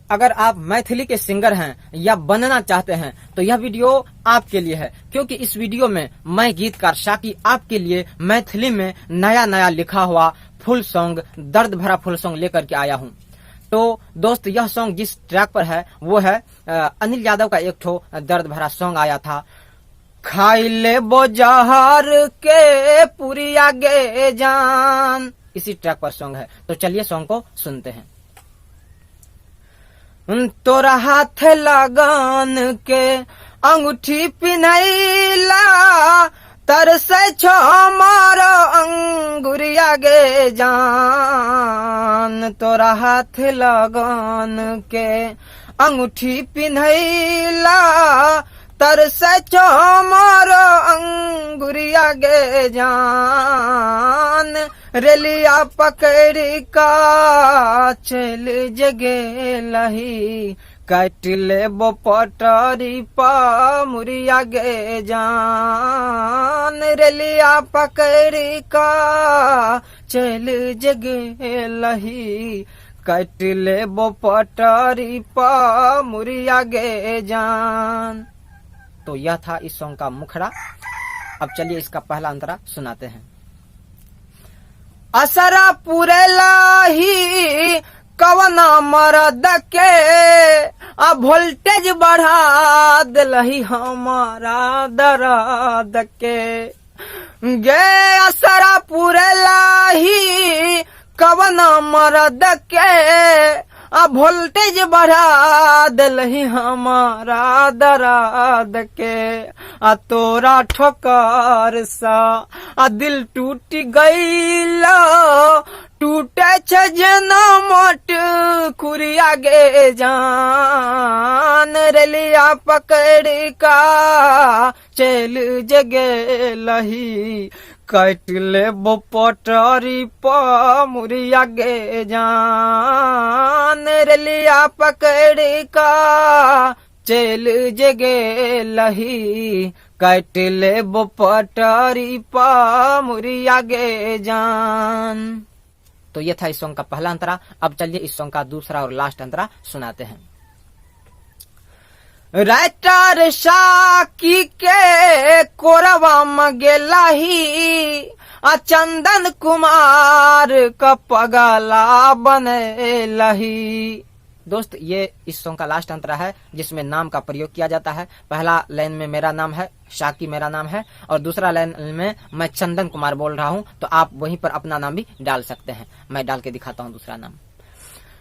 अगर आप मैथिली के सिंगर हैं या बनना चाहते हैं तो यह वीडियो आपके लिए है, क्योंकि इस वीडियो में मैं गीतकार शाकी आपके लिए मैथिली में नया नया लिखा हुआ फुल सॉन्ग, दर्द भरा फुल सॉन्ग लेकर के आया हूँ। तो दोस्त, यह सॉन्ग जिस ट्रैक पर है वो है अनिल यादव का एक ठो दर्द भरा सॉन्ग आया था, खाइले बोजहर के पुरिया गे जान, इसी ट्रैक पर सॉन्ग है। तो चलिए सॉन्ग को सुनते हैं। तोरा हाथ लगान के अंगूठी पिन्हैला, तरसे छो मारो अंगुरिया गे जान, तोरा हाथ लगान के अंगूठी पिन्हैला, तरसे छो मारो अंगुरिया गे जान, रेलिया पकड़ का चल जगे लही, काट ले बो पटरी पा मुरिया गे जान, रेलिया पकड़ का चल जगे लही, काट ले बो पटरी पा मुरिया गे जान। तो यह था इस सॉन्ग का मुखड़ा। अब चलिए इसका पहला अंतरा सुनाते हैं। असरा पुरेला ही कवना मरद के, आ वोल्टेज बढ़ा दिलही हमारा दर्द के, गे असरा पुरेला ही कवना मरद के, आ वोल्टेज बढ़ा दिलही हमारा दर्द के, आ तोरा ठोकर सा आ दिल टूट गईला, टूटे छ जना मोट खुरिया गे जान, रेलिया पकड़ का चल जगे लही, काट ले बो पटरी पा मुरिया गे जान, रेलिया पकड़ का चल जगे लही, काट ले बो पटरी पा मुरिया गे जान। तो ये था इस सॉन्ग का पहला अंतरा। अब चलिए इस सॉन्ग का दूसरा और लास्ट अंतरा सुनाते हैं। राइटर शाकी के कोरवा मगेलाही, आ चंदन कुमार का पगला बने लही। दोस्त, ये इस सॉन्ग का लास्ट अंतरा है जिसमें नाम का प्रयोग किया जाता है। पहला लाइन में मेरा नाम है, शाकी मेरा नाम है, और दूसरा लाइन में मैं चंदन कुमार बोल रहा हूं, तो आप वहीं पर अपना नाम भी डाल सकते हैं। मैं डाल के दिखाता हूं दूसरा नाम।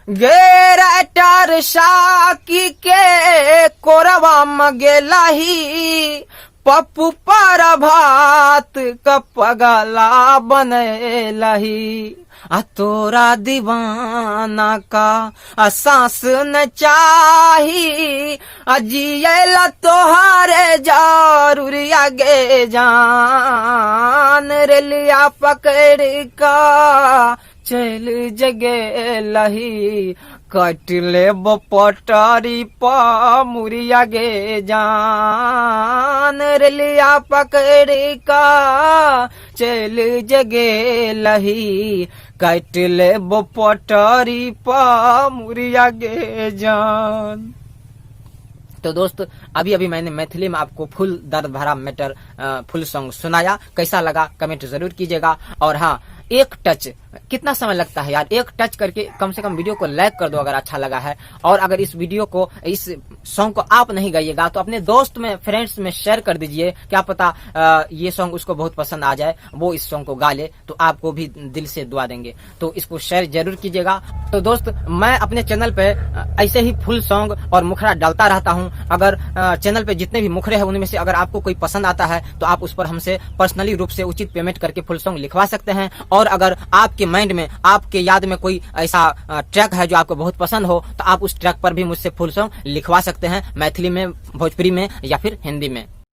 गे राइटर शाकी के कोरवा मगेलाही, पप्पू पर भात का पगला बने लही, आ तोरा दीवाना का आ सांस न चाही, आ जियला तोहारे जरूरिया गे जान, रेलिया पकड़ का चल जगे लही, काट ले बो पटरी पा मुरिया गे जान, रेलिया पकड़ का चल जगे लही, काट ले बो पटरी पा मुरिया गे जान। तो दोस्त, अभी अभी मैंने मैथिली में आपको फुल दर्द भरा मैटर फुल सॉन्ग सुनाया। कैसा लगा कमेंट जरूर कीजिएगा। और हाँ, एक टच, कितना समय लगता है यार, एक टच करके कम से कम वीडियो को लाइक कर दो अगर अच्छा लगा है। और अगर इस वीडियो को, इस सॉन्ग को आप नहीं गाइएगा तो अपने दोस्त में, फ्रेंड्स में शेयर कर दीजिए। क्या पता ये सॉन्ग उसको बहुत पसंद आ जाए, वो इस सॉन्ग को गा ले, तो आपको भी दिल से दुआ देंगे। तो इसको शेयर जरूर कीजिएगा। तो दोस्त, मैं अपने चैनल पे ऐसे ही फुल सॉन्ग और मुखड़ा डालता रहता हूँ। अगर चैनल पे जितने भी मुखड़े हैं उनमें से अगर आपको कोई पसंद आता है तो आप उस पर हमसे पर्सनली रूप से उचित पेमेंट करके फुल सॉन्ग लिखवा सकते हैं। और अगर आपके माइंड में, आपके याद में कोई ऐसा ट्रैक है जो आपको बहुत पसंद हो तो आप उस ट्रैक पर भी मुझसे फुल सॉन्ग लिखवा सकते हैं, मैथिली में, भोजपुरी में या फिर हिंदी में।